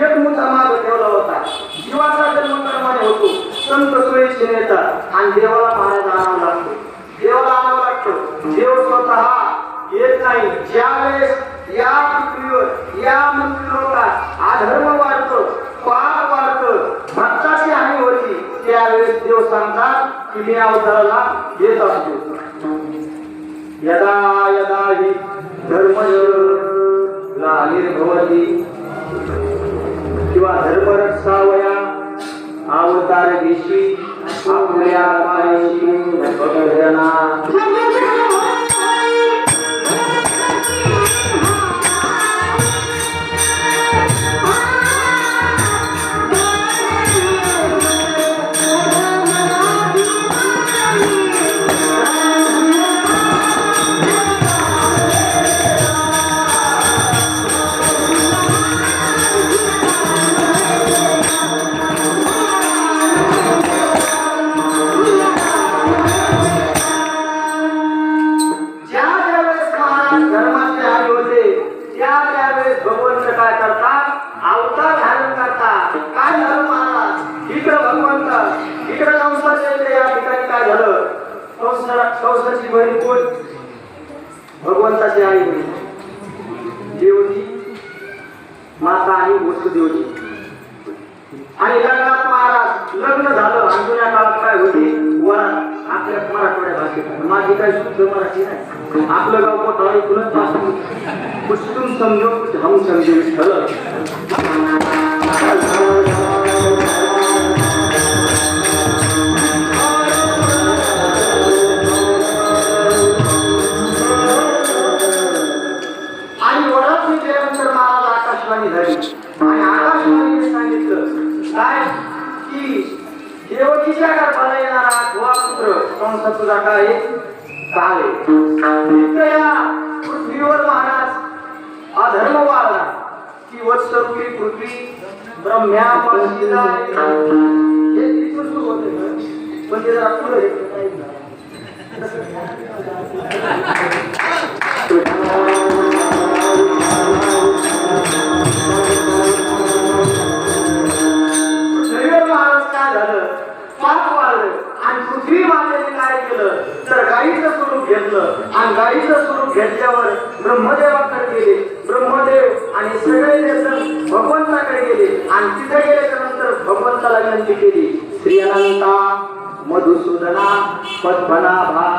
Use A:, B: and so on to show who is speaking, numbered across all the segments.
A: एक मुद्दा मागे ठेवला होता. जीवाचा जन्म कर्माने होतो, संत सोयीची नेता आणि देवाला महाराज आणावं लागतो. देवाला आणावं लागतं. देव स्वतः येत नाही. ज्यावेळेस या पृथ्वीवर या मनुष्यलोकात अधर्म वाढतो, पाप वाढतो, भक्ताची हानी होती, त्यावेळेस देव सांगतात की मी अवताराला येत असतो. यदा यदा हि धर्मनिर्भवति किंवा धर्मरक्षावया अवतार दिशी आपल्या पायाशी भक्तजना भगवंताची आई होती देवती माता आणि वसुदेवची. आणि लग्नात महाराज लग्न झालं. आणि जुन्या काळात काय होते वरात आपल्या मराठवाड्या भाषेत माझी काही शुद्ध मराठी नाही. आपलं गाव कोठाळी तुलत पासून पुस्तून समजो हम समजू ठरलं. आणि आकाशवाणीने सांगितलं काय की देवकीच्या गर्भाला येणारा धुवा पुत्र कंस तुझा काय काळ या पृथ्वीवर महाराज अधर्म वाढला की वत्सरूपी पृथ्वी ब्रह्म्यापाशीला हे तिथून सुरू होते. पण ते जरा पुढे पृथ्वी मातेने काय केलं तर गाईचं स्वरूप घेतलं. आणि गाईचं स्वरूप घेतल्यावर ब्रह्मदेवाकडे गेले. ब्रह्मदेव आणि सगळे देव भगवंताकडे गेले. आणि तिथे गेल्याच्या नंतर भगवंताला विनंती केली, श्री अनंता मधुसूदना पद्मनाभा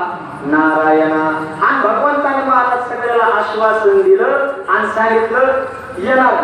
A: नारायणा. आणि भगवंताने महाराज सगळ्याला आश्वासन दिलं आणि सांगितलं येणार